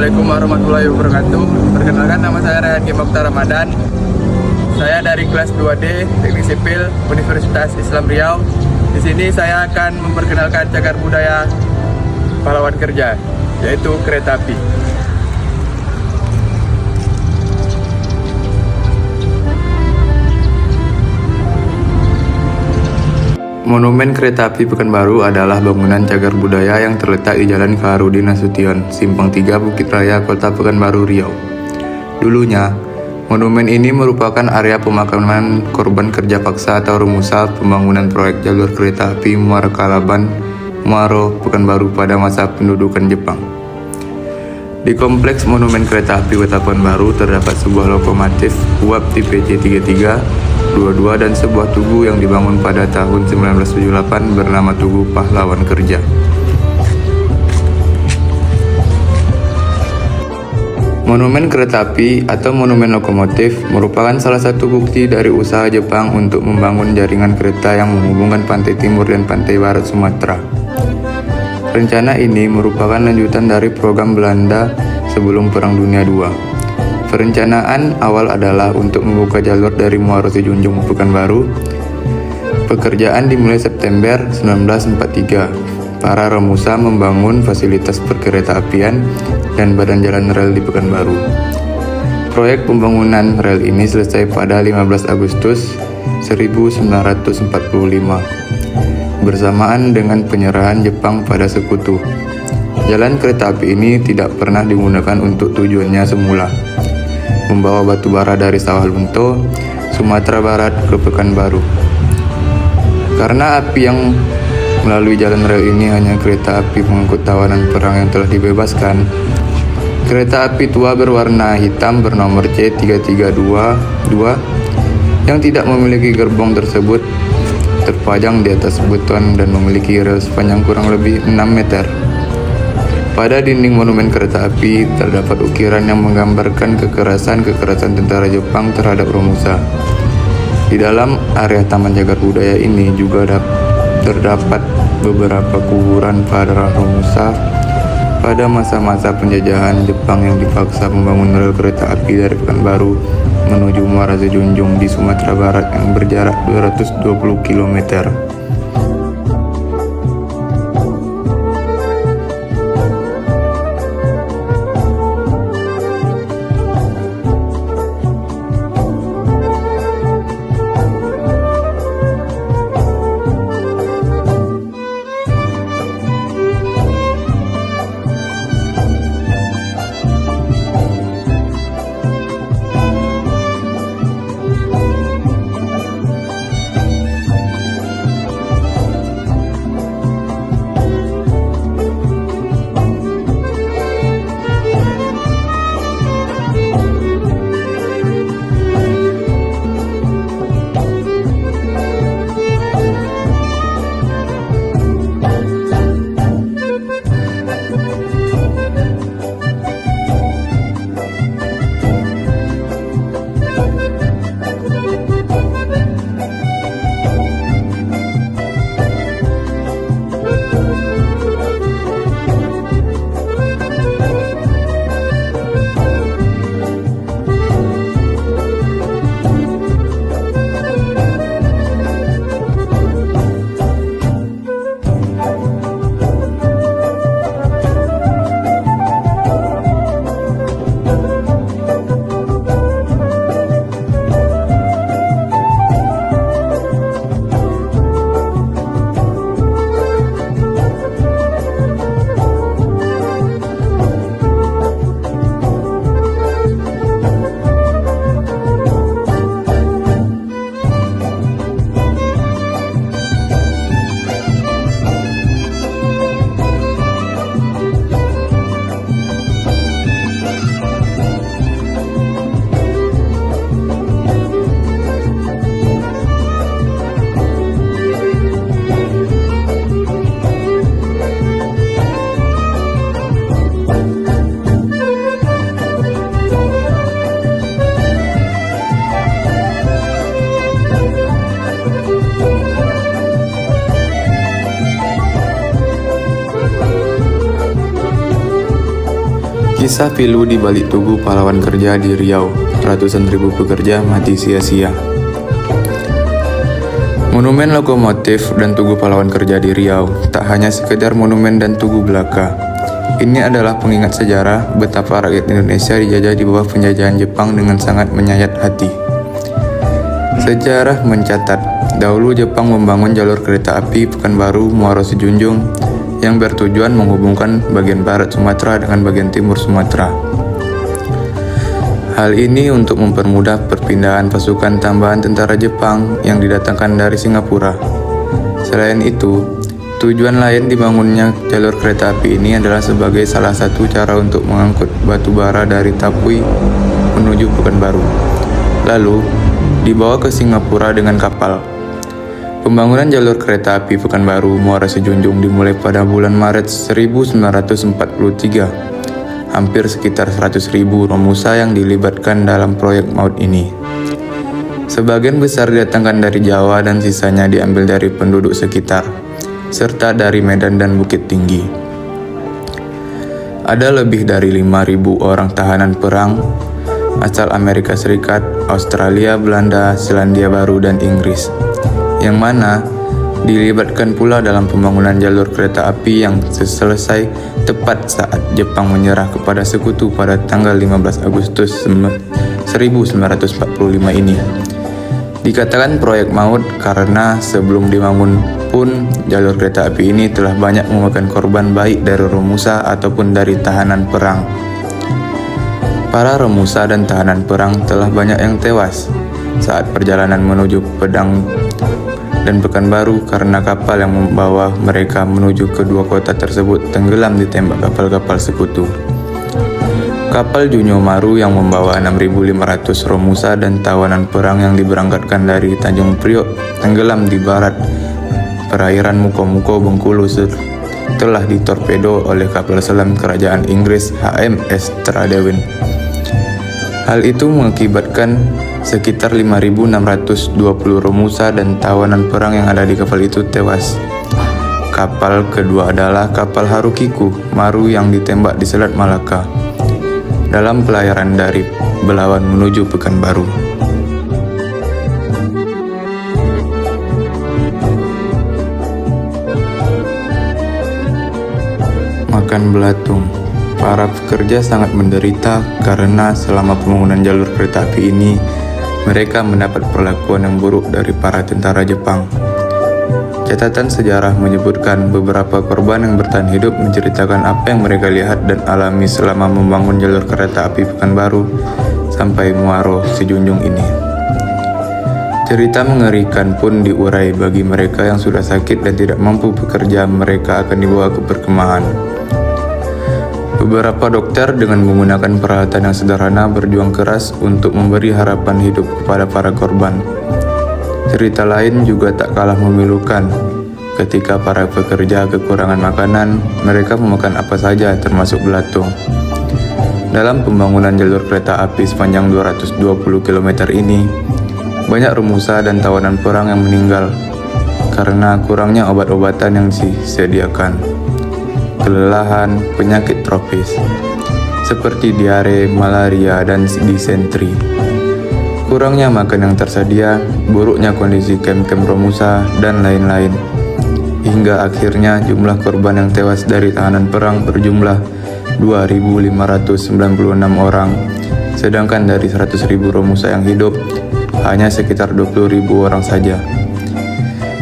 Assalamualaikum warahmatullahi wabarakatuh. Perkenalkan, nama saya Rehan Kim Mokhtar Ramadan. Saya dari kelas 2D Teknik Sipil Universitas Islam Riau. Di sini saya akan memperkenalkan cagar budaya pahlawan kerja, yaitu kereta api. Monumen Kereta Api Pekanbaru adalah bangunan cagar budaya yang terletak di Jalan Fahrudin Nasution, Simpang 3, Bukit Raya, Kota Pekanbaru, Riau. Dulunya, monumen ini merupakan area pemakaman korban kerja paksa atau rumusa pembangunan proyek jalur kereta api Muara Kalaban, Muaro, Pekanbaru pada masa pendudukan Jepang. Di kompleks Monumen Kereta Api Kota Pekanbaru terdapat sebuah lokomotif uap tipe C33 22 dan sebuah tugu yang dibangun pada tahun 1978 bernama Tugu Pahlawan Kerja. Monumen kereta api atau monumen lokomotif merupakan salah satu bukti dari usaha Jepang untuk membangun jaringan kereta yang menghubungkan pantai timur dan pantai barat Sumatera. Rencana ini merupakan lanjutan dari program Belanda sebelum Perang Dunia II. Perencanaan awal adalah untuk membuka jalur dari Muaro Sejunjung Pekanbaru. Pekerjaan dimulai September 1943. Para remusa membangun fasilitas perkereta-apian dan badan jalan rel di Pekanbaru. Proyek pembangunan rel ini selesai pada 15 Agustus 1945 bersamaan dengan penyerahan Jepang pada Sekutu. Jalan kereta api ini tidak pernah digunakan untuk tujuannya semula, membawa batu bara dari Sawah Lunto, Sumatera Barat ke Pekanbaru. Karena api yang melalui jalan rel ini hanya kereta api pengangkut tawanan perang yang telah dibebaskan, kereta api tua berwarna hitam bernomor C3322 yang tidak memiliki gerbong tersebut terpajang di atas beton dan memiliki rel sepanjang kurang lebih 6 meter. Pada dinding monumen kereta api terdapat ukiran yang menggambarkan kekerasan tentara Jepang terhadap romusa. Di dalam area Taman Cagar Budaya ini juga terdapat beberapa kuburan para romusa pada masa-masa penjajahan Jepang yang dipaksa membangun rel kereta api dari Pekanbaru menuju Muara Sejunjung di Sumatera Barat yang berjarak 220 km. Kisah pilu di balik tugu pahlawan kerja di Riau. Ratusan ribu pekerja mati sia-sia. Monumen lokomotif dan tugu pahlawan kerja di Riau tak hanya sekedar monumen dan tugu belaka. Ini adalah pengingat sejarah betapa rakyat Indonesia dijajah di bawah penjajahan Jepang dengan sangat menyayat hati. Sejarah mencatat, dahulu Jepang membangun jalur kereta api Pekanbaru Muaro Sejunjung yang bertujuan menghubungkan bagian barat Sumatera dengan bagian timur Sumatera. Hal ini untuk mempermudah perpindahan pasukan tambahan tentara Jepang yang didatangkan dari Singapura. Selain itu, tujuan lain dibangunnya jalur kereta api ini adalah sebagai salah satu cara untuk mengangkut batu bara dari Tapui menuju Pekanbaru, lalu dibawa ke Singapura dengan kapal. Pembangunan jalur kereta api Pekanbaru Muara Sejunjung dimulai pada bulan Maret 1943. Hampir sekitar 100.000 Romusa yang dilibatkan dalam proyek maut ini. Sebagian besar didatangkan dari Jawa dan sisanya diambil dari penduduk sekitar, serta dari Medan dan Bukit Tinggi. Ada lebih dari 5.000 orang tahanan perang asal Amerika Serikat, Australia, Belanda, Selandia Baru, dan Inggris, yang mana dilibatkan pula dalam pembangunan jalur kereta api yang selesai tepat saat Jepang menyerah kepada sekutu pada tanggal 15 Agustus 1945 ini. Dikatakan proyek maut karena sebelum dibangun pun jalur kereta api ini telah banyak memakan korban baik dari Romusa ataupun dari tahanan perang. Para Romusa dan tahanan perang telah banyak yang tewas saat perjalanan menuju Pedang dan Pekanbaru karena kapal yang membawa mereka menuju kedua kota tersebut tenggelam ditembak kapal-kapal sekutu. Kapal Junyo Maru yang membawa 6.500 Romusa dan tawanan perang yang diberangkatkan dari Tanjung Priok tenggelam di barat perairan Muko-Muko, Bengkulu setelah ditorpedo oleh kapal selam kerajaan Inggris HMS Tradewin. Hal itu mengakibatkan sekitar 5.620 Romusa dan tawanan perang yang ada di kapal itu tewas. Kapal kedua adalah kapal Harukiku Maru yang ditembak di Selat Malaka dalam pelayaran dari Belawan menuju Pekanbaru. Makan belatung. Para pekerja sangat menderita karena selama pembangunan jalur kereta api ini, mereka mendapat perlakuan yang buruk dari para tentara Jepang. Catatan sejarah menyebutkan beberapa korban yang bertahan hidup menceritakan apa yang mereka lihat dan alami selama membangun jalur kereta api Pekanbaru sampai Muaro Sejunjung ini. Cerita mengerikan pun diurai bagi mereka yang sudah sakit dan tidak mampu bekerja, mereka akan dibawa ke perkemahan. Beberapa dokter dengan menggunakan peralatan yang sederhana berjuang keras untuk memberi harapan hidup kepada para korban. Cerita lain juga tak kalah memilukan. Ketika para pekerja kekurangan makanan, mereka memakan apa saja termasuk belatung. Dalam pembangunan jalur kereta api sepanjang 220 km ini, banyak Romusa dan tawanan perang yang meninggal karena kurangnya obat-obatan yang disediakan. Kelelahan, penyakit tropis seperti diare, malaria, dan disentri. Kurangnya makan yang tersedia, buruknya kondisi kem-kem Romusa, dan lain-lain. Hingga akhirnya jumlah korban yang tewas dari tahanan perang berjumlah 2.596 orang, sedangkan dari 100.000 Romusa yang hidup, hanya sekitar 20.000 orang saja.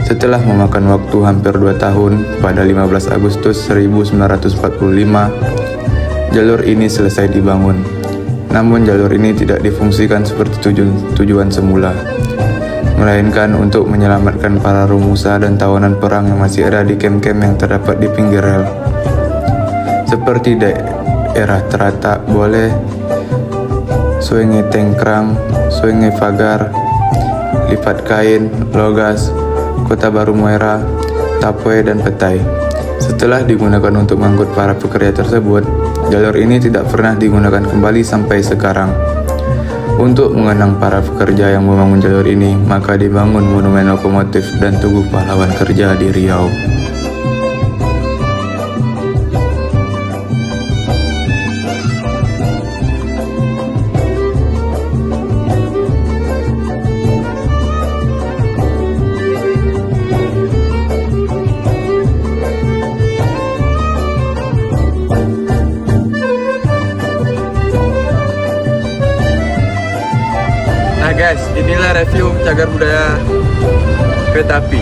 Setelah memakan waktu hampir 2 tahun, pada 15 Agustus 1945, jalur ini selesai dibangun. Namun jalur ini tidak difungsikan seperti tujuan semula, melainkan untuk menyelamatkan para Romusa dan tawanan perang yang masih ada di kem-kem yang terdapat di pinggir rel. Seperti daerah Teratak Boleh, Suenge Tengkrang, Suenge Fagar, Lipat Kain, Logas, Kota Baru Muara, Tapue, dan Petai. Setelah digunakan untuk mengangkut para pekerja tersebut, jalur ini tidak pernah digunakan kembali sampai sekarang. Untuk mengenang para pekerja yang membangun jalur ini, maka dibangun monumen lokomotif dan tugu pahlawan kerja di Riau. guys, inilah review cagar budaya kereta api.